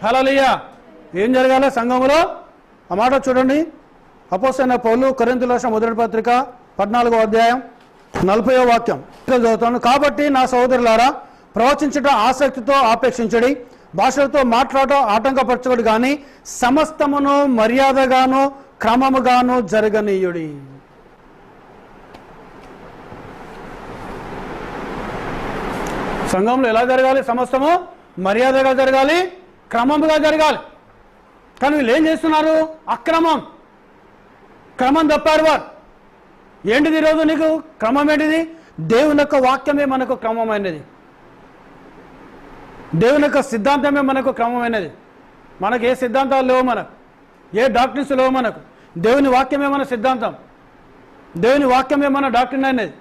హల్లెలూయా. ఏం జరగాలి సంఘంలో? ఆ మాట చూడండి. అపోస్తలుడైన పౌలు కొరింథీయులకు రాసిన మొదటి పత్రిక 14వ అధ్యాయం 40వ వాక్యం చదువుతాను. కాబట్టి నా సహోదరులారా, ప్రవచించడం ఆసక్తితో ఆపేక్షించడి, భాషలతో మాట్లాడటం ఆటంకపరచబడి కానీ సమస్తమును మర్యాదగాను క్రమముగాను జరగనీయుడి. సంఘంలో ఎలా జరగాలి? సమస్తము మర్యాదగా జరగాలి, క్రమముగా జరగాలి. కానీ వీళ్ళు ఏం చేస్తున్నారు? అక్రమం, క్రమం తప్పారు వారు. ఏంటిది ఈరోజు నీకు క్రమం? ఏంటిది? దేవుని యొక్క వాక్యమే మనకు క్రమమైనది, దేవుని యొక్క సిద్ధాంతమే మనకు క్రమమైనది. మనకు ఏ సిద్ధాంతాలు లేవు, మనకు ఏ డాక్టరీన్స్ లేవు. మనకు దేవుని వాక్యమే మన సిద్ధాంతం, దేవుని వాక్యమే మన డాక్టరీన్ అనేది.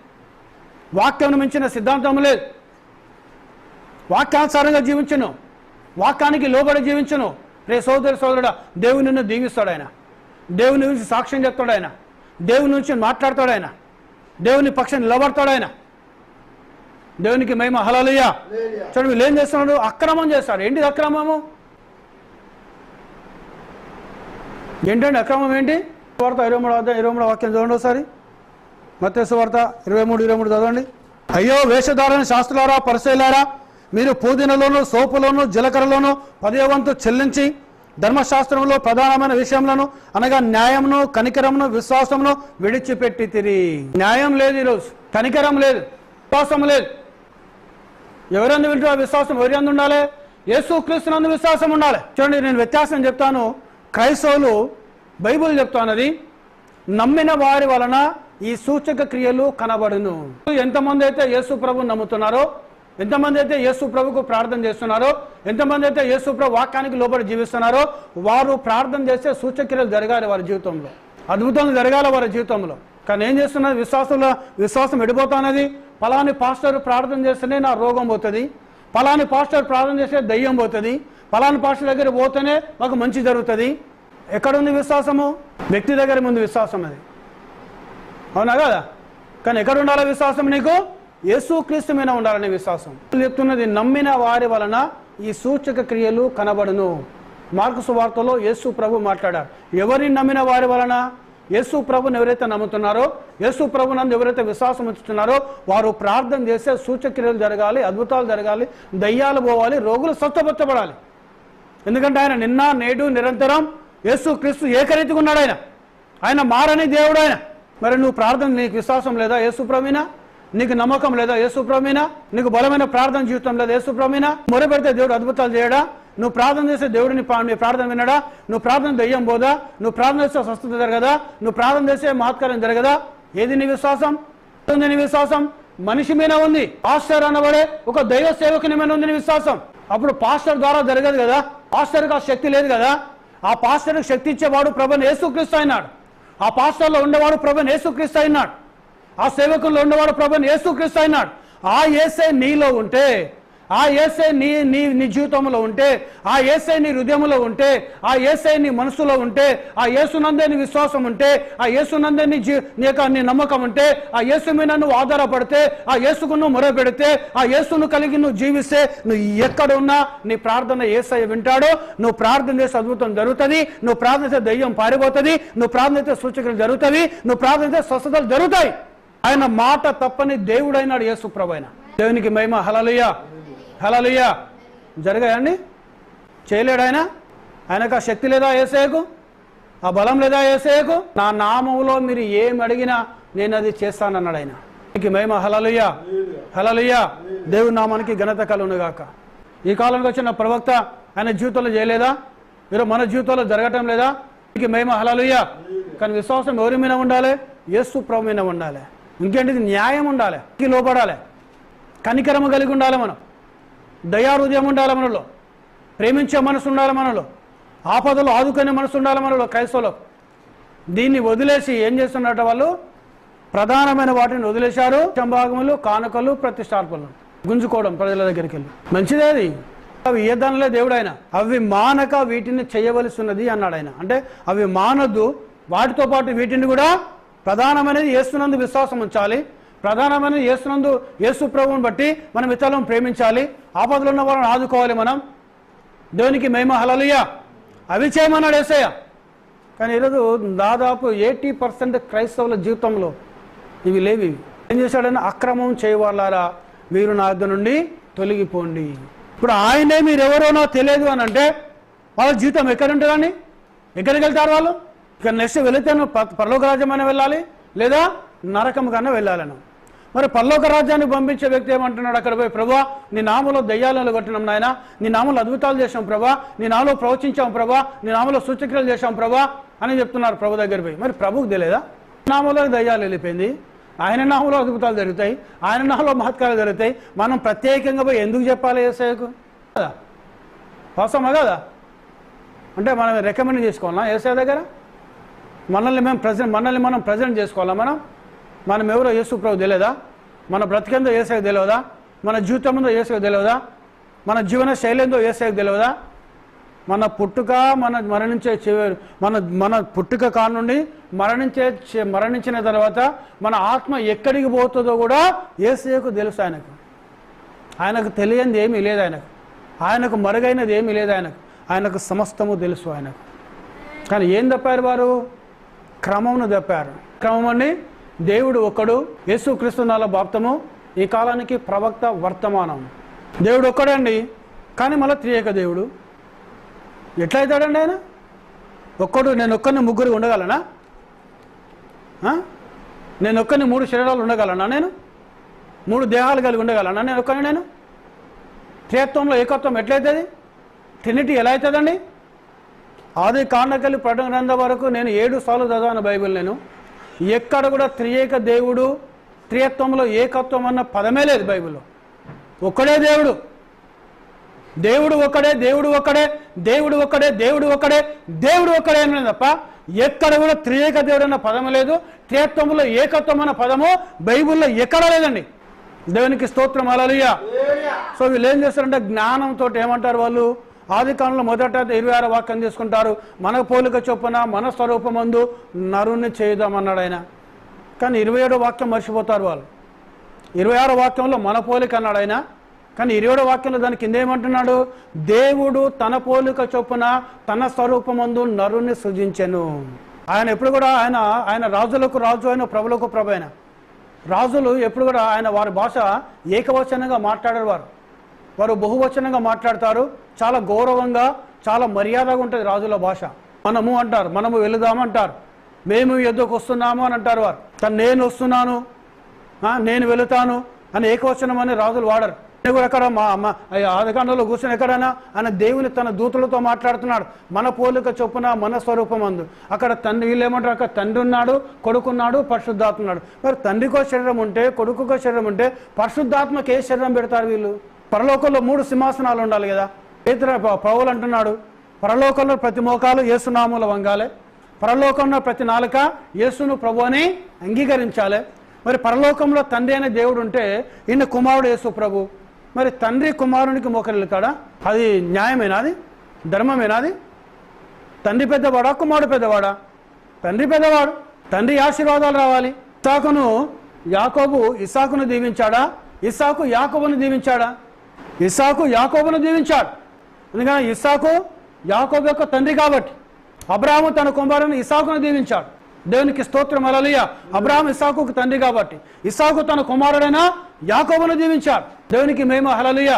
వాక్యం మించిన సిద్ధాంతం లేదు. వాక్యానుసారంగా జీవించును, వాక్యానికి లోబడి జీవించును. రే సోదరి సోదరుడా, దేవుని నిన్ను దీవిస్తాడు ఆయన, దేవుని నుంచి సాక్ష్యం చెప్తాడు ఆయన, దేవుని నుంచి మాట్లాడతాడు ఆయన, దేవుని పక్షాన్ని నిలబడతాడు ఆయన. దేవునికి మహిమ. హల్లెలూయా. చూడండి వీళ్ళు ఏం చేస్తున్నాడు? అక్రమం చేస్తాడు. ఏంటిది అక్రమము? ఏంటండి అక్రమం? ఏంటి? వార్త 23 వాక్యం చూడండి ఒకసారి. మత్తయి సువార్త 23 చదవండి. అయ్యో వేషధారణ శాస్త్రులారా, పరిసయ్యులారా, మీరు పుదీనలోను సోపులోను జీలకర్రలోను 10వ వంతు చెల్లించి ధర్మశాస్త్రంలో ప్రధానమైన విషయంలోను అనగా న్యాయమును కనికరమును విశ్వాసమును విడిచిపెట్టి తిరిగి. న్యాయం లేదు ఈరోజు, కనికరం లేదు, విశ్వాసం లేదు. ఎవరందు వింటూ విశ్వాసం ఎవరందు ఉండాలి? యేసుక్రీస్తునందు విశ్వాసం ఉండాలి. చూడండి నేను వ్యత్యాసం చెప్తాను. క్రైస్తవులు బైబిల్ చెప్తానది, నమ్మిన వారి వలన ఈ సూచక క్రియలు కనబడును. ఎంతమంది అయితే యేసు ప్రభువు నమ్ముతున్నారో, ఎంతమంది అయితే యేసు ప్రభుకు ప్రార్థన చేస్తున్నారో, ఎంతమంది అయితే యేసు ప్రభు వాక్యానికి లోబడి జీవిస్తున్నారో వారు ప్రార్థన చేస్తే సూచక్రియలు జరగాలి వారి జీవితంలో, అద్భుతాలు జరగాలి వారి జీవితంలో. కానీ ఏం చేస్తున్నది? విశ్వాసం ఎడిపోతున్నది. పలాని పాస్టర్ ప్రార్థన చేస్తేనే నా రోగం పోతుంది, పలాని పాస్టర్ ప్రార్థన చేస్తే దయ్యం పోతుంది, పలాని పాస్టర్ దగ్గర పోతేనే మాకు మంచి జరుగుతుంది. ఎక్కడుంది విశ్వాసము? వ్యక్తి దగ్గర ముందు విశ్వాసం అది, అవునా కదా? కానీ ఎక్కడ ఉండాలి విశ్వాసం? నీకు యేసుక్రీస్తు మీద ఉండాలనే విశ్వాసం. చెప్తున్నది నమ్మిన వారి వలన ఈ సూచక క్రియలు కనబడును. మార్కు సువార్తలో యేసు ప్రభు మాట్లాడారు. ఎవరిని నమ్మిన వారి వలన? యేసు ప్రభుని ఎవరైతే నమ్ముతున్నారో, యేసు ప్రభు నందు ఎవరైతే విశ్వాసం ఉంచుతున్నారో వారు ప్రార్థన చేస్తే సూచక్రియలు జరగాలి, అద్భుతాలు జరగాలి, దయ్యాలు పోవాలి, రోగులు స్వస్థపరచబడాలి. ఎందుకంటే ఆయన నిన్న నేడు నిరంతరం యేసుక్రీస్తు ఏకరీతిగా ఉన్నాడు. ఆయన మారని దేవుడు ఆయన. మరి నువ్వు ప్రార్థన, నీకు విశ్వాసం లేదా యేసు ప్రభునా? నీకు నమ్మకం లేదా యేసు ప్రభునా? నీకు బలమైన ప్రార్థన జీవితం లేదా యేసు ప్రభునా? మొరపెడితే దేవుడు అద్భుతాలు చేయడా? నువ్వు ప్రార్థన చేస్తే దేవుడిని నీ ప్రార్థన వినడా? నువ్వు ప్రార్థన దయ్యం పోదా? నువ్వు ప్రార్థన చేస్తే స్వస్థత జరగదా? నువ్వు ప్రార్థన చేస్తే మహత్కార్యం జరగదా? ఏది నీ విశ్వాసం? నీ విశ్వాసం మనిషి మీద ఉంది. పాస్టర్ అనబడే ఒక దైవ సేవకుని మీద ఉంది నీ విశ్వాసం. అప్పుడు పాస్టర్ ద్వారా జరగదు కదా, పాస్టర్కి ఆ శక్తి లేదు కదా. ఆ పాస్టర్కి శక్తి ఇచ్చేవాడు ప్రభువైన యేసుక్రీస్తు అయినాడు. ఆ పాస్టర్లో ఉండేవాడు ప్రభువైన యేసుక్రీస్తు అయినాడు. ఆ సేవకుల్లో ఉండేవాడు ప్రభువైన యేసుక్రీస్తు అయినాడు. ఆ యేసే నీలో ఉంటే, ఆ యేసే నీ జీవితంలో ఉంటే, ఆ యేసే నీ హృదయంలో ఉంటే, ఆ యేసే నీ మనసులో ఉంటే, ఆ యేసునందే నీ విశ్వాసం ఉంటే, ఆ యేసునందే నీ నమ్మకం ఉంటే, ఆ యేసు మీద నువ్వు ఆధారపడితే, ఆ యేసుకు నువ్వు మొరపెడితే, ఆ యేసును కలిగి నువ్వు జీవిస్తే, నువ్వు ఎక్కడ ఉన్నా నీ ప్రార్థన యేసయ్య వింటాడో. నువ్వు ప్రార్థన చేస్తే అద్భుతం జరుగుతుంది, నువ్వు ప్రార్థన చేస్తే దయ్యం పారిపోతుంది, నువ్వు ప్రార్థన చేస్తే సూచకలు జరుగుతాయి, నువ్వు ప్రార్థన చేస్తే స్వస్థతలు జరుగుతాయి. ఆయన మాట తప్పని దేవుడు అయినాడు యేసు ప్రభు. ఆయన దేవునికి మహిమ. హల్లెలూయా, హల్లెలూయా. జరగాయండి? చేయలేడు ఆయన. ఆయనకు ఆ శక్తి లేదా యేసయ్యకు? ఆ బలం లేదా యేసయ్యకు? నా నామములో మీరు ఏమి అడిగినా నేను అది చేస్తానన్నాడు ఆయన. నీకు మహిమ. హల్లెలూయా, హల్లెలూయా. దేవుని నామానికి ఘనత కలుగును గాక. ఈ కాలంలో వచ్చిన ప్రవక్త ఆయన జీవితంలో చేయలేదా? మీరు మన జీవితంలో జరగటం లేదా? నీకు మహిమ. హల్లెలూయా. కానీ విశ్వాసం ఎవరి మీద ఉండాలి? యేసు ప్రభు మీద ఉండాలి. ఇంకేంటిది? న్యాయం ఉండాలి, లోపడాలి, కనికరము కలిగి ఉండాలి, మనం దయా హృదయం ఉండాలి మనలో, ప్రేమించే మనసు ఉండాలి మనలో, ఆపదలు ఆదుకునే మనసు ఉండాలి మనలో. క్రైస్తవులు దీన్ని వదిలేసి ఏం చేస్తున్నట్టు వాళ్ళు ప్రధానమైన వాటిని వదిలేశారు. సంభాగములు, కానుకలు, ప్రతిష్టార్పణలు గుంజుకోవడం ప్రజల దగ్గరికి వెళ్ళి. మంచిదే అది. అవి ఏదనలే దేవుడు ఆయన. అవి మానక వీటిని చేయవలసి ఉన్నది అన్నాడు ఆయన. అంటే అవి మానద్దు, వాటితో పాటు వీటిని కూడా ప్రధానమైనది యేసునందు విశ్వాసం ఉంచాలి, ప్రధానమైనది యేసునందు యేసు ప్రభువుని బట్టి మనం ఇతరులను ప్రేమించాలి, ఆపదలు ఉన్న వాళ్ళని ఆదుకోవాలి మనం. దేవునికి మహిమ, హల్లెలూయా. అవి చేయమన్నాడు యేసయ్య. కానీ ఈరోజు దాదాపు 80% క్రైస్తవుల జీవితంలో ఇవి లేవు. ఏం చేశాడని, అక్రమం చేయవాళ్ళారా మీరు నా యొద్ద నుండి తొలగిపోండి. ఇప్పుడు ఆయనే మీరెవరో నాకు తెలియదు అని అంటే వాళ్ళ జీవితం ఎక్కడ ఉంటుందండి? ఎక్కడికి వెళ్తారు వాళ్ళు? ఇక నెక్స్ట్ వెళితే పరలోక రాజ్యం అయినా వెళ్ళాలి, లేదా నరకం కన్నా వెళ్ళాలను. మరి పరలోక రాజ్యానికి పంపించే వ్యక్తి ఏమంటున్నాడు అక్కడ పోయి, ప్రభువా నీ నామలో దయ్యాలను కొట్టినాం నాయన, నీ నామలో అద్భుతాలు చేసాం ప్రభా, నీ నామలో ప్రవచించాం ప్రభా, నీ నామలో సూచక్రియలు చేశాం ప్రభా అని చెప్తున్నారు ప్రభు దగ్గర పోయి. మరి ప్రభుకు తెలియదా? నామలో దయ్యాలు వెళ్ళిపోయింది, ఆయన నామలో అద్భుతాలు జరుగుతాయి, ఆయన నామలో మహత్కారాలు జరుగుతాయి. మనం ప్రత్యేకంగా పోయి ఎందుకు చెప్పాలి యేసయ్యకు? కదా అవసరమా కదా? అంటే మనం రికమెండ్ చేసుకోవాలా యేసయ్య దగ్గర? మనల్ని మనం ప్రజెంట్ చేసుకోవాలా? మనం ఎవరో యేసు ప్రభు తెలియదా? మన బ్రతికేందో యేసయ్యకు తెలియదా? మన జీవితం ఉందో యేసయ్యకు తెలియదా? మన జీవన శైలి ఏందో యేసయ్యకు తెలియదా? మన పుట్టుక మన పుట్టుక కానుండి మరణించిన తర్వాత మన ఆత్మ ఎక్కడికి పోతుందో కూడా యేసయ్యకు తెలుసు. ఆయనకు తెలియంది ఏమీ లేదు, ఆయనకు మరుగైనది ఏమీ లేదు, ఆయనకు సమస్తము తెలుసు ఆయనకు. కానీ ఏం తప్పారు వారు? క్రమమును తప్పారు. క్రమమని దేవుడు ఒక్కడు, యేసుక్రీస్తు నామములో బాప్తము, ఈ కాలానికి ప్రవక్త, వర్తమానం. దేవుడు ఒక్కడండి, కానీ మళ్ళీ త్రియేక దేవుడు. ఎట్లయితాడండి ఆయన? ఒక్కడు. నేను ఒక్కరిని ముగ్గురు ఉండగలనా? నేను ఒక్కరిని 3 శరీరాలు ఉండగలనా? నేను 3 దేహాలు కలిగి ఉండగలనా? నేను ఒక్కరిని. నేను త్రిత్వంలో ఏకత్వం ఎట్లయితుంది? ట్రినిటీ ఎలా అవుతుందండి? ఆది కాండకెళ్ళి ప్రకటన గ్రంథం వరకు నేను 7 సార్లు చదివాను బైబిల్. నేను ఎక్కడ కూడా త్రియేక దేవుడు, త్రిత్వంలో ఏకత్వం అన్న పదమే లేదు బైబిల్లో. ఒక్కడే దేవుడు, దేవుడు ఒక్కడే, దేవుడు ఒక్కడే, దేవుడు ఒక్కడే, దేవుడు ఒక్కడే, దేవుడు ఒక్కడే అని తప్ప ఎక్కడ కూడా త్రియేక దేవుడు అన్న పదం లేదు. త్రిత్వంలో ఏకత్వం అన్న పదము బైబిల్లో ఎక్కడా లేదండి. దేవునికి స్తోత్రం, హల్లెలూయా. సో వీళ్ళు ఏం చేస్తారంటే జ్ఞానంతో ఏమంటారు వాళ్ళు? ఆది కాలంలో మొదట 26వ వాక్యం తీసుకుంటారు, మన పోలిక చొప్పున మన స్వరూపమందు నరుణ్ణి చేద్దామన్నాడు ఆయన. కానీ 27వ వాక్యం మర్చిపోతారు వాళ్ళు. 26వ వాక్యంలో మన పోలిక అన్నాడు ఆయన, కానీ 27వ వాక్యంలో దాని కింద ఏమంటున్నాడు? దేవుడు తన పోలిక చొప్పున తన స్వరూపమందు నరుణ్ణి సృజించెను. ఆయన ఎప్పుడు కూడా ఆయన రాజులకు రాజు అయిన, ప్రభులకు ప్రభు అయిన. రాజులు ఎప్పుడు కూడా వారి భాష ఏకవచనంగా మాట్లాడారు, వారు బహువచనంగా మాట్లాడతారు. చాలా గౌరవంగా, చాలా మర్యాదగా ఉంటుంది రాజుల భాష. మనము అంటారు, మనము వెళుదామంటారు, మేము ఎద్దుకు వస్తున్నాము అని అంటారు వారు. నేను వస్తున్నాను, నేను వెళుతాను అని ఏకవచనం అని రాజులు వాడరు. కూడా అక్కడ ఆదికాండంలో కూర్చొని ఎక్కడైనా ఆయన దేవుని తన దూతలతో మాట్లాడుతున్నాడు, మన పోలిక చొప్పున మన స్వరూపం అందు. అక్కడ తండ్రి, వీళ్ళు ఏమంటారు? అక్కడ తండ్రి ఉన్నాడు, కొడుకున్నాడు, పరిశుద్ధాత్మ ఉన్నాడు. మరి తండ్రికో శరీరం ఉంటే, కొడుకుకో శరీరం ఉంటే, పరిశుద్ధాత్మకి ఏ శరీరం పెడతారు వీళ్ళు? పరలోకంలో 3 సింహాసనాలు ఉండాలి కదా. పౌలు అంటున్నాడు, పరలోకంలో ప్రతి మోకాలు యేసునామములో వంగాలి, పరలోకంలో ప్రతి నాలుక యేసును ప్రభు అని అంగీకరించాలి. మరి పరలోకంలో తండ్రి అనే దేవుడు ఉంటే ఈయన కుమారుడు యేసు ప్రభు. మరి తండ్రి కుమారునికి మోకరిల్లుతాడా? అది న్యాయమేనా? అది ధర్మమేనా? అది తండ్రి పెద్దవాడా, కుమారుడు పెద్దవాడా? తండ్రి పెద్దవాడు. తండ్రి ఆశీర్వాదాలు రావాలి. యాకోబు ఇస్సాకును దీవించాడా? ఇస్సాకు యాకోబును దీవించాడా? ఇస్సాకు యాకోబును దీవించాడు. ఎందుకంటే ఇస్సాకు యాకోబు యొక్క తండ్రి కాబట్టి. అబ్రాహాము తన కుమారుని ఇస్సాకును దీవించాడు. దేవునికి స్తోత్రం, హల్లెలూయా. అబ్రాహాము ఇస్సాకుకు తండ్రి కాబట్టి ఇస్సాకు తన కుమారుడైన యాకోబును దీవించాడు. దేవునికి మహిమ, హల్లెలూయా.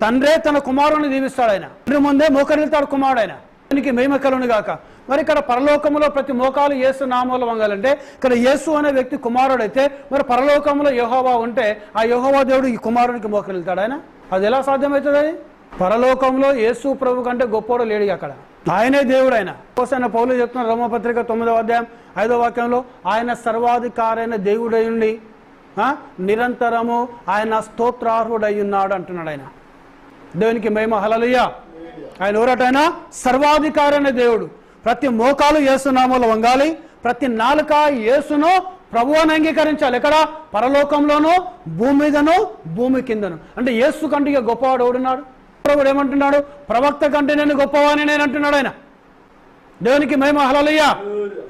తండ్రే తన కుమారుని దీవిస్తాడు. ఆయన తండ్రి ముందే మోకరిల్తాడు కుమారుడైన. దేవునికి మహిమ కలుగును గాక. మరి ఇక్కడ పరలోకంలో ప్రతి మోకాలు యేసు నామములో వంగాలంటే ఇక్కడ యేసు అనే వ్యక్తి కుమారుడైతే, మరి పరలోకంలో యెహోవా ఉంటే ఆ యెహోవా దేవుడు ఈ కుమారునికి మోకరిల్తాడు. ఆయన అది ఎలా సాధ్యమవుతుంది? అది పరలోకంలో యేసు ప్రభు కంటే గొప్పోడు లేడు అక్కడ. ఆయనే దేవుడు. ఆయన కోసం పౌలు చెప్తున్న రోమపత్రిక 9వ అధ్యాయం 5వ వాక్యంలో ఆయన సర్వాధికారైన దేవుడై ఉండి నిరంతరము ఆయన స్తోత్రార్హుడై ఉన్నాడు అంటున్నాడు. ఆయన దేవునికి మహిమ, హల్లెలూయా. ఆయన ఎవరటైనా సర్వాధికారైన దేవుడు. ప్రతి మోకాలు యేసు నామములో వంగాలి, ప్రతి నాలుక యేసును ప్రభువు అని అంగీకరించాలి. ఎక్కడ? పరలోకంలోనూ, భూమి మీదను, భూమి కిందను. అంటే యేసు కంటే గొప్పవాడు ఎవడున్నాడు? ప్రభుడు ఏమంటున్నాడు? ప్రవక్త కంటే నేను గొప్పవాని నేను అంటున్నాడు ఆయన. దేవునికి మహిమ, హల్లెలూయా,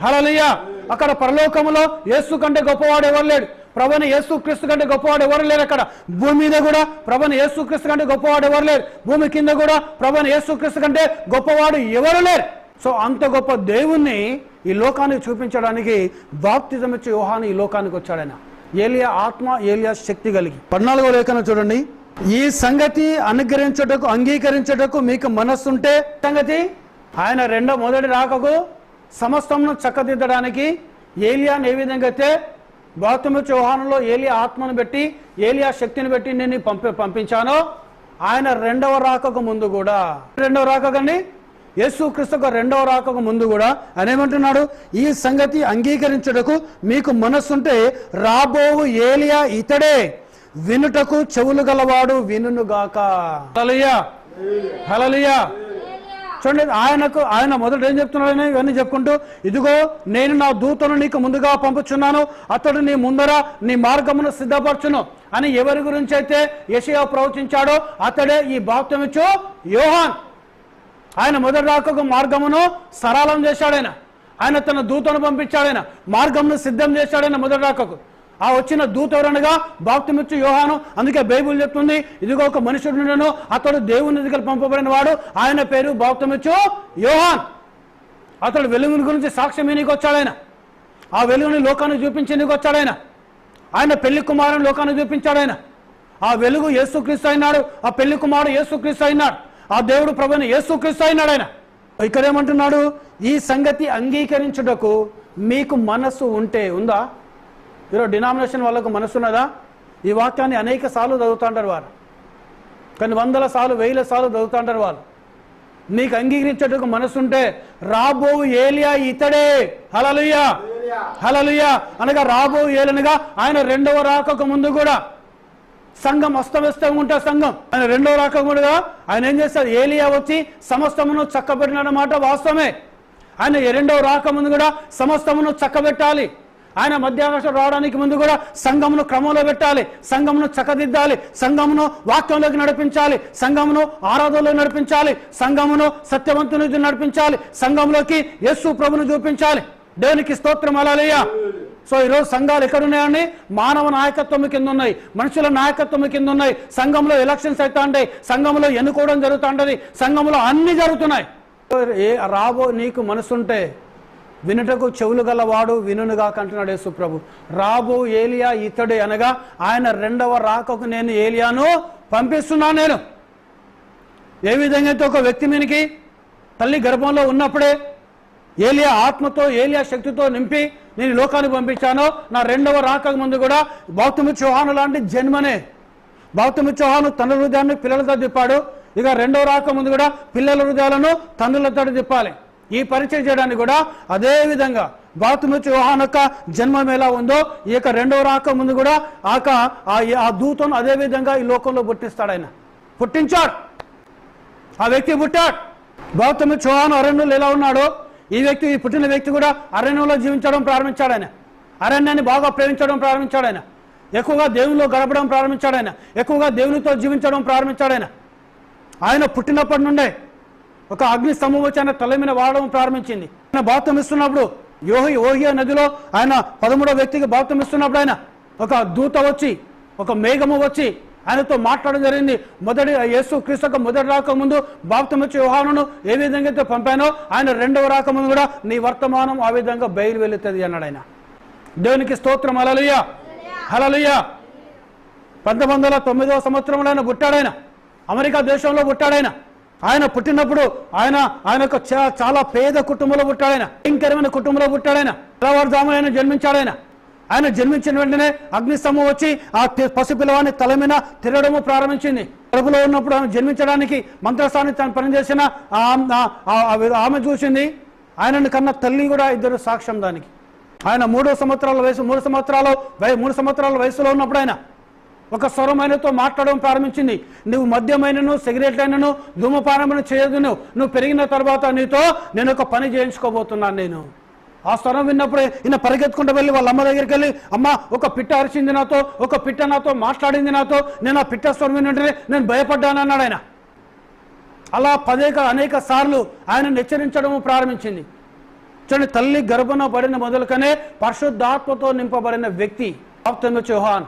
హల్లెలూయా. అక్కడ పరలోకములో యేసు కంటే గొప్పవాడు ఎవరు లేడు. ప్రభువైన యేసుక్రీస్తు కంటే గొప్పవాడు ఎవరు లేరు. అక్కడ భూమి మీద కూడా ప్రభువైన యేసుక్రీస్తు కంటే గొప్పవాడు ఎవరు లేరు. భూమి కింద కూడా ప్రభువైన యేసుక్రీస్తు కంటే గొప్పవాడు ఎవరు లేరు. సో అంత గొప్ప దేవుణ్ణి ఈ లోకానికి చూపించడానికి బాప్తిజం ఇచ్చే యోహాను ఈ లోకానికి వచ్చాడు. ఆయన ఏలియా ఆత్మ, ఏలియా శక్తి కలిగి. 14వ లేఖనం చూడండి. ఈ సంగతి అంగీకరించుటకు మీకు మనస్సుంటే, సంగతి ఆయన మొదటి రాకకు సమస్తమును చక్కదిద్దడానికి ఏలియాను ఏ విధంగా అయితే బాప్తిజం ఇచ్చే యోహానులో ఏలియా ఆత్మను పెట్టి ఏలియా శక్తిని పెట్టి నేను పంపించానో, ఆయన రెండవ రాకకు ముందు కూడా, రెండవ రాకకండి యేసుక్రీస్తుకు రెండవ రాకకు ముందు కూడా ఆయన ఏమంటున్నాడు, ఈ సంగతి అంగీకరించుటకు మీకు మనస్సుంటే రాబోవు ఏలియా ఇతడే, వినుటకు చెవులు గలవాడు వినుగాక. హల్లెలూయా, హల్లెలూయా. చూడండి, ఆయన మొదట ఏం చెప్తున్నాడని ఇవన్నీ చెప్పుకుంటూ, ఇదిగో నేను నా దూతను నీకు ముందుగా పంపుచున్నాను, అతడు నీ ముందర నీ మార్గమును సిద్ధపరచును అని ఎవరి గురించి అయితే యెషయా ప్రవచించాడో అతడే ఈ బాప్తిజమిచ్చు యోహాన్. ఆయన మొదటి రాకకు మార్గమును సరళం చేశాడైనా, ఆయన తన దూతను పంపించాడైనా, మార్గమును సిద్ధం చేశాడైనా మొదటి రాకకు. ఆ వచ్చిన దూత ఎవరనగా బాప్తిజమిచ్చు యోహాను. అందుకే బైబిల్ చెప్తుంది, ఇదిగో ఒక మనుషుడును, అతడు దేవుని దగ్గర పంపబడిన వాడు, ఆయన పేరు బాప్తిజమిచ్చు యోహాన్. అతడు వెలుగుని గురించి సాక్ష్యం ఈయనకి వచ్చాడైనా, ఆ వెలుగుని లోకాన్ని చూపించేందుకు వచ్చాడైనా, ఆయన పెళ్లి కుమారుని లోకాన్ని చూపించాడైనా. ఆ వెలుగు యేసుక్రీస్తు అయినాడు, ఆ పెళ్లి కుమారుడు యేసుక్రీస్తు అయినాడు, ఆ దేవుడు ప్రభువైన యేసుక్రీస్తు అయినాడు. ఆయన ఇక్కడ ఏమంటున్నాడు, ఈ సంగతి అంగీకరించుటకు మీకు మనస్సు ఉంటే. ఉందా? ఈరోజు డినామినేషన్ వాళ్ళకు మనస్సు ఉన్నదా? ఈ వాక్యాన్ని అనేక సార్లు చదువుతుంటారు వారు, కొన్ని వందల సార్లు, వేల సార్లు చదువుతుంటారు వాళ్ళు. నీకు అంగీకరించేటకు మనసుంటే రాబో ఏలియా ఇతడే. హల్లెలూయా, హల్లెలూయా. అనగా రాబో ఏలనగా ఆయన రెండవ రాకకు ముందు కూడా సంఘం అస్తవ్యస్తంగా ఉంటే సంఘం, ఆయన రెండవ రాకకు ముందుగా ఆయన ఏం చేస్తారు, ఏలియా వచ్చి సమస్తమును చక్కబెట్టినమాట వాస్తవమే. ఆయన రెండవ రాక ముందు కూడా సమస్తమును చక్కబెట్టాలి. ఆయన మధ్యాకాశం రావడానికి ముందు కూడా సంఘమును క్రమంలో పెట్టాలి, సంఘమును చక్కదిద్దాలి, సంఘమును వాక్యంలోకి నడిపించాలి, సంఘమును ఆరాధనలో నడిపించాలి, సంఘమును సత్యవంతుని నడిపించాలి, సంఘంలోకి యేసు ప్రభును చూపించాలి. దేవునికి స్తోత్రం, హల్లెలూయా. సో ఈరోజు సంఘాలు ఎక్కడున్నాయండి? మానవ నాయకత్వం కింద ఉన్నాయి, మనుషుల నాయకత్వం కింద ఉన్నాయి. సంఘంలో ఎలక్షన్స్ అవుతా ఉంటాయి, సంఘంలో ఎన్నుకోవడం జరుగుతుంటది, సంఘంలో అన్ని జరుగుతున్నాయి. రాబో నీకు మనసుంటే వినుటకు చెవులు గలవాడు వినుగా అంటున్నాడు యేసు ప్రభు. రాబో ఏలియా ఇతడే, అనగా ఆయన రెండవ రాకకు నేను ఏలియాను పంపిస్తున్నాను. నేను ఏ విధంగా అయితే ఒక వ్యక్తి మీదకి తల్లి గర్భంలో ఉన్నప్పుడే ఏలియా ఆత్మతో, ఏలియా శక్తితో నింపి నేను లోకానికి పంపించానో, నా రెండవ రాకకు ముందు కూడా బాప్తిజమిచ్చు యోహాను లాంటి జన్మనే. బాప్తిజమిచ్చు యోహాను తండ్రి హృదయాన్ని పిల్లలతో తిప్పాడు, ఇక రెండవ రాక ముందు కూడా పిల్లల హృదయాలను తండ్రులతో తిప్పాలి. ఈ పరిచయం చేయడానికి కూడా అదే విధంగా బాప్తిజమిచ్చు యోహాను యొక్క జన్మం ఎలా ఉందో, ఈ యొక్క రెండవ రాక ముందు కూడా ఆ దూతను అదే విధంగా ఈ లోకంలో పుట్టిస్తాడు. ఆయన పుట్టించాడు, ఆ వ్యక్తి పుట్టాడు. బాప్తిజమిచ్చు యోహాను అరణ్యంలో ఎలా ఉన్నాడో, ఈ పుట్టిన వ్యక్తి కూడా అరణ్యంలో జీవించడం ప్రారంభించాడు. ఆయన అరణ్యాన్ని బాగా ప్రేమించడం ప్రారంభించాడు. ఆయన ఎక్కువగా దేవునిలో గడపడం ప్రారంభించాడు. ఆయన ఎక్కువగా దేవునితో జీవించడం ప్రారంభించాడు. ఆయన పుట్టినప్పటి నుండే ఒక అగ్ని స్తంభం వచ్చి ఆయన తల మీద వాడడం ప్రారంభించింది. ఆయన బాప్తిజం ఇస్తున్నప్పుడు ఓహియా నదిలో ఆయన 13వ వ్యక్తికి బాప్తిజం ఇస్తున్నప్పుడు ఆయన ఒక దూత వచ్చి, ఒక మేఘము వచ్చి ఆయనతో మాట్లాడడం జరిగింది. యేసు క్రీస్తు మొదటి రాక ముందు బాప్తిజమిచ్చు యోహానును ఏ విధంగా అయితే పంపానో, ఆయన రెండవ రాక ముందు కూడా నీ వర్తమానం ఆ విధంగా బయలు వెళుతుంది అన్నాడు. ఆయన దేవునికి స్తోత్రం, హల్లెలూయా, హల్లెలూయా. 1909వ సంవత్సరంలో ఆయన పుట్టాడాయన, అమెరికా దేశంలో పుట్టాడాయన. ఆయన పుట్టినప్పుడు ఆయన ఒక చాలా పేద కుటుంబంలో పుట్టాడాయన, భయంకరమైన కుటుంబంలో పుట్టాడాయన. తెల్లవారుజామున ఆయన జన్మించాడాయన. ఆయన జన్మించిన వెంటనే అగ్నిస్తంభం వచ్చి ఆ పసిపిల్లవాడిని తల మీద తిరగడము ప్రారంభించింది. కడుపులో ఉన్నప్పుడు ఆమె జన్మించడానికి మంత్రస్థాన్ని తను పనిచేసిన ఆమె చూసింది. ఆయనను కన్నా తల్లి కూడా ఇద్దరు సాక్ష్యం దానికి. ఆయన 3 సంవత్సరాల వయసులో ఉన్నప్పుడు ఆయన ఒక స్వరం ఆయనతో మాట్లాడడం ప్రారంభించింది. నువ్వు మద్యమైనను, సిగరెట్ అయినను, ధూమపానమైన చేయదు, నువ్వు పెరిగిన తర్వాత నీతో నేను ఒక పని చేయించుకోబోతున్నాను. నేను ఆ స్వరం విన్నప్పుడే ఈయన పరిగెత్తుకుంటూ వెళ్ళి వాళ్ళ అమ్మ దగ్గరికి వెళ్ళి, అమ్మ ఒక పిట్ట అరిచింది నాతో, ఒక పిట్ట నాతో మాట్లాడింది నాతో, నేను ఆ పిట్ట స్వరం విన్నట్టే నేను భయపడ్డాను అన్నాడు ఆయన. అలా అనేక సార్లు ఆయన హెచ్చరించడం ప్రారంభించింది. చూడండి, తల్లి గర్భన పడిన మొదలుకనే పరిశుద్ధాత్మతో నింపబడిన వ్యక్తి బాప్తిస్మం యోహాను.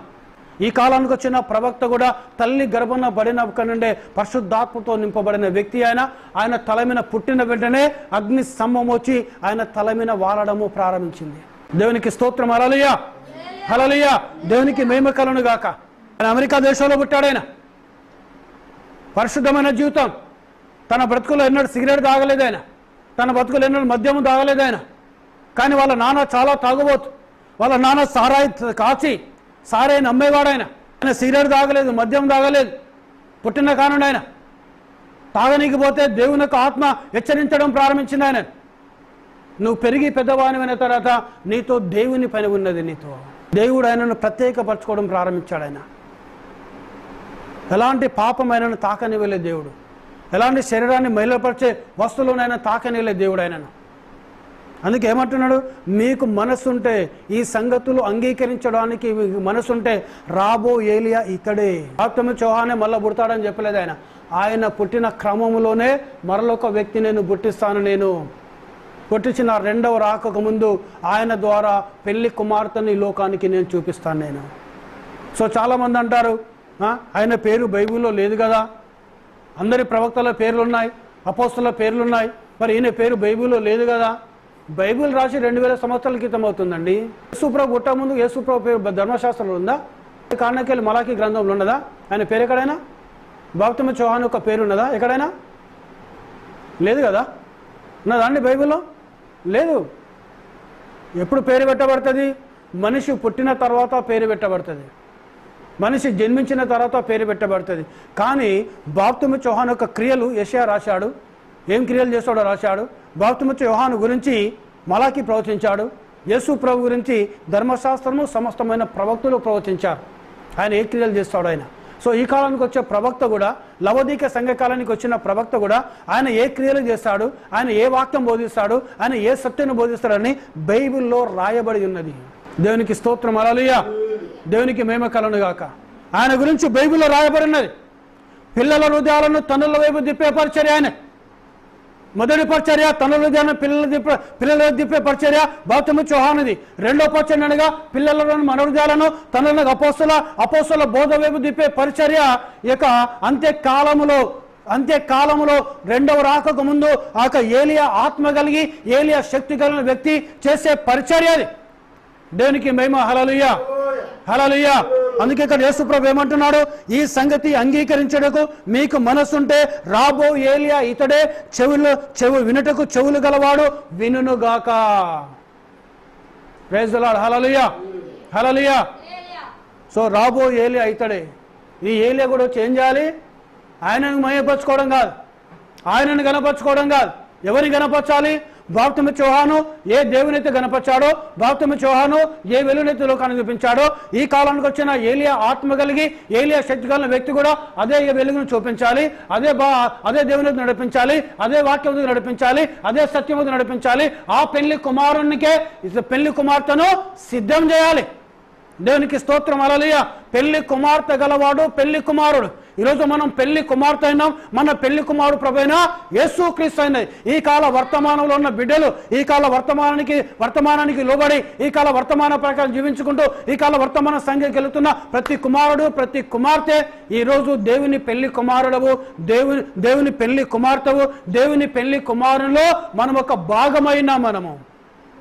ఈ కాలానికి వచ్చిన ప్రవక్త కూడా తల్లి గర్భన పడిన నుండే పరిశుద్ధాత్మతో నింపబడిన వ్యక్తి. ఆయన తల మీద పుట్టిన వెంటనే అగ్ని స్తంభం వచ్చి ఆయన తల మీద వాలడము ప్రారంభించింది. దేవునికి స్తోత్రం. హల్లెలూయా, హల్లెలూయా. దేవునికి మహిమ కలుగును గాక. ఆయన అమెరికా దేశంలో పుట్టాడు. ఆయన పరిశుద్ధమైన జీవితం. తన బ్రతుకులో ఎన్నడూ సిగరెట్ తాగలేదు ఆయన. తన బ్రతుకులు ఎన్నడూ మద్యము తాగలేదు ఆయన. కానీ వాళ్ళ నాన్న చాలా తాగుబోతు. వాళ్ళ నాన్న సారాయి కాచి సారాయి నమ్మేవాడు. ఆయన సిగరెట్ తాగలేదు, మద్యం తాగలేదు. పుట్టిన కానుండి ఆయన తాగనీకి పోతే దేవుని యొక్క ఆత్మ హెచ్చరించడం ప్రారంభించింది. ఆయన నువ్వు పెరిగి పెద్దవానివైన తర్వాత నీతో దేవుని పని ఉన్నది. నీతో దేవుడు ఆయనను ప్రత్యేకపరచుకోవడం ప్రారంభించాడు. ఆయన ఎలాంటి పాపం ఆయనను తాకనివ్వలేదు దేవుడు. ఎలాంటి శరీరాన్ని మైలపరిచే వస్తువులను తాకనివ్వలేదు దేవుడు ఆయనను. అందుకే ఏమంటున్నాడు, మీకు మనసుంటే ఈ సంగతులు అంగీకరించడానికి మనసుంటే రాబో ఏలియా ఇతడే. బాప్తిస్మం యోహానే మళ్ళీ పుడతాడని చెప్పలేదు ఆయన. ఆయన పుట్టిన క్రమంలోనే మరొక వ్యక్తి నేను పుట్టిస్తాను. నేను పుట్టించిన రెండవ రాకకు ముందు ఆయన ద్వారా పెళ్లి కుమార్తెని లోకానికి నేను చూపిస్తాను నేను. సో చాలామంది అంటారు ఆయన పేరు బైబిల్లో లేదు కదా, అందరి ప్రవక్తల పేర్లు ఉన్నాయి, అపోస్తల పేర్లు ఉన్నాయి, మరి ఈయన పేరు బైబిల్లో లేదు కదా. బైబిల్ రాసి 2000 సంవత్సరాల క్రితం అవుతుందండి. యేసుప్రభు పుట్ట ముందు యేసుప్రభు పేరు ధర్మశాస్త్రంలో ఉందా? కారణకెళ్ళి మలాకి గ్రంథంలో ఉన్నదా ఆయన పేరు? ఎక్కడైనా బాప్తిస్మం యోహాను ఒక పేరు ఉన్నదా ఎక్కడైనా? లేదు కదా. ఉన్నదా అండి బైబిల్లో? లేదు. ఎప్పుడు పేరు పెట్టబడుతుంది? మనిషి పుట్టిన తర్వాత పేరు పెట్టబడుతుంది, మనిషి జన్మించిన తర్వాత పేరు పెట్టబడుతుంది. కానీ బాప్తిస్మం యోహాను యొక్క క్రియలు యెషయా రాశాడు. ఏం క్రియలు చేస్తాడో రాశాడు. బాప్తిస్మం యోహాను గురించి మలాకి ప్రవచించాడు. యేసు ప్రభు గురించి ధర్మశాస్త్రము సమస్తమైన ప్రవక్తలు ప్రవచించారు. ఆయన ఏ క్రియలు చేస్తాడు ఆయన. సో ఈ కాలానికి వచ్చే ప్రవక్త కూడా, లవోదిక సంఘకాలానికి వచ్చిన ప్రవక్త కూడా ఆయన ఏ క్రియలు చేస్తాడు, ఆయన ఏ వాక్యం బోధిస్తాడు, ఆయన ఏ సత్యాన్ని బోధిస్తాడని బైబిల్లో రాయబడి ఉన్నది. దేవునికి స్తోత్రం. హల్లెలూయా. దేవునికి మహిమ కలుగును గాక. ఆయన గురించి బైబిల్లో రాయబడి ఉన్నది. పిల్లల హృదయాలను తనుల వైపు తిప్పే పరిచర్య ఆయన. మొదటి పరిచర్య తనుల హృదయాలను పిల్లల తిప్పే పరిచర్య బాప్తిస్మం యోహానుది. రెండో పరిచర్య అనగా పిల్లలను మన హృదయాలను తనులకు అపోస్తల బోధ వైపు తిప్పే పరిచర్య యొక్క అంత్యకాలములో రెండవ రాకకు ముందు ఏలియా ఆత్మ కలిగి ఏలియా శక్తి కలిగిన వ్యక్తి చేసే పరిచర్య అది. దేవునికి మహిమ. హల్లెలూయా, హల్లెలూయా. అందుకే ఇక్కడ యేసుప్రభు ఏమంటున్నాడు, ఈ సంగతి అంగీకరించుటకు మీకు మనసుంటే రాబో ఏలియా ఇతడే, వినుటకు చెవులు గలవాడు వినుగాక. Praise the Lord. Hallelujah, hallelujah. So రాబో ఏలియా ఇతడే. ఈ ఏలియా కూడా చేంజ్ చేయాలి. ఆయనను మహిమపరచుకోవడం కాదు, ఆయనను గణపరచుకోవడం కాదు. ఎవరిని గణపరచాలి? బాప్తిస్మం యోహాను ఏ దేవునైతే గణపరిచాడో, బాప్తిస్మం యోహాను ఏ వెలుగునైతే లోకాన్ని చూపించాడో, ఈ కాలానికి వచ్చిన ఏలియా ఆత్మ కలిగి ఏలియా శక్తి కలిగిన వ్యక్తి కూడా అదే వెలుగును చూపించాలి, అదే దేవునైతే నడిపించాలి, అదే వాక్యం నడిపించాలి, అదే సత్యం నడిపించాలి. ఆ పెళ్లి కుమార్తెను సిద్ధం చేయాలి. దేవునికి స్తోత్రం. హల్లెలూయా. పెళ్లి కుమార్తె గలవాడు పెళ్లి కుమారుడు. ఈరోజు మనం పెళ్లి కుమార్తె అయినాం. మన పెళ్లి కుమారుడు ప్రభైన యేసుక్రీస్తు అయినది. ఈ కాల వర్తమానంలో ఉన్న బిడ్డలు ఈ కాల వర్తమానానికి లోబడి ఈ కాల వర్తమాన ప్రకారం జీవించుకుంటూ ఈ కాల వర్తమాన సంఖ్యకి వెళుతున్న ప్రతి కుమారుడు ప్రతి కుమార్తె ఈరోజు దేవుని పెళ్లి కుమారుడవు, దేవుని పెళ్లి కుమార్తెవు, దేవుని పెళ్లి కుమారులో మనం ఒక భాగమైనా మనము.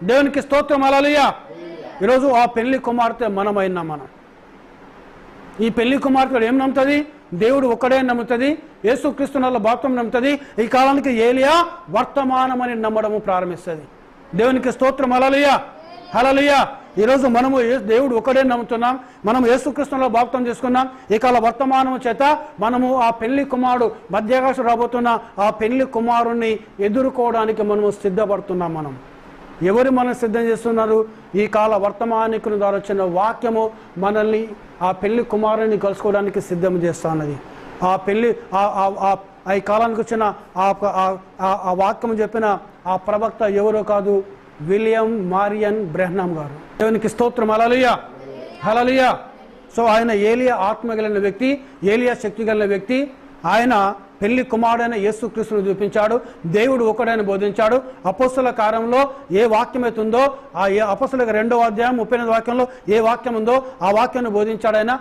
దేవునికి స్తోత్రం. హల్లెలూయా. ఈరోజు ఆ పెళ్లి కుమార్తె మనమైనా మనం. ఈ పెళ్లి కుమార్తె ఏం నమ్ముతుంది? దేవుడు ఒక్కడే నమ్ముతుంది, యేసుక్రీస్తునాలో బాప్తిస్మం నమ్ముతుంది. ఈ కాలానికి ఏలియా వర్తమానమని నమ్మడము ప్రారంభిస్తుంది. దేవునికి స్తోత్రం. హల్లెలూయా, హల్లెలూయా. ఈరోజు మనము దేవుడు ఒక్కడే నమ్ముతున్నాం, మనం యేసుక్రీస్తునాలో బాప్తిస్మం చేసుకున్నాం. ఈ కాల వర్తమానము చేత మనము ఆ పెళ్లి కుమారుడు మధ్యాకాశం రాబోతున్న ఆ పెళ్లి కుమారుణ్ణి ఎదుర్కోవడానికి మనము సిద్ధపడుతున్నాం. ఎవరు మనం సిద్ధం చేస్తున్నారు? ఈ కాల వర్తమానికుని ద్వారా వచ్చిన వాక్యము మనల్ని ఆ పెళ్లి కుమారుని కలుసుకోవడానికి సిద్ధం చేస్తున్నది. ఈ కాలానికి వచ్చిన ఆ వాక్యం చెప్పిన ఆ ప్రవక్త ఎవరో కాదు, విలియం మారియన్ బ్రెహ్నాం గారు. దేవునికి స్తోత్రం. హల్లెలూయా, హల్లెలూయా. సో ఆయన ఏలియా ఆత్మ కలిగిన వ్యక్తి, ఏలియా శక్తి కలిగిన వ్యక్తి. ఆయన పెళ్లి కుమారుడైన యేసుక్రీస్తును చూపించాడు. దేవుడు ఒకడని బోధించాడు. అపోస్తల కార్యంలో ఏ వాక్యం అయితే ఉందో ఆ అపోస్తలుల 2వ అధ్యాయం 38వ వాక్యంలో ఏ వాక్యం ఉందో ఆ వాక్యాన్ని బోధించాడు. ఆయన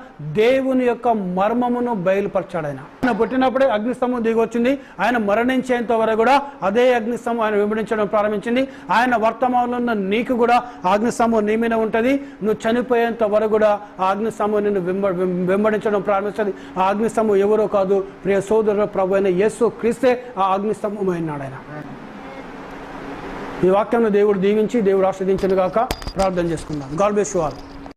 దేవుని యొక్క మర్మమును బయలుపరిచాడు. ఆయన పుట్టినప్పుడే అగ్నిస్తంభం దిగి వచ్చింది. ఆయన మరణించేంత వరకు కూడా అదే అగ్నిస్తంభం ఆయన వెంబడించడం ప్రారంభించింది. ఆయన వర్తమానంలో ఉన్న నీకు కూడా ఆ అగ్నిస్తంభం నీ మీద ఉంటుంది. నువ్వు చనిపోయేంత వరకు కూడా ఆ అగ్నిస్తంభం నిన్ను వెంబడించడం ప్రారంభిస్తుంది. ఆ అగ్నిస్తంభం ఎవరో కాదు, ప్రియ సోదరుల ప్రభు అయిన యేసు క్రీస్తే ఆ అగ్నిస్తంభం అయినాడు. ఆయన ఈ వాక్యాన్ని దేవుడు దీవించి దేవుడు ఆస్వాదించును గాక. ప్రార్థన చేసుకుందాం. God bless you all.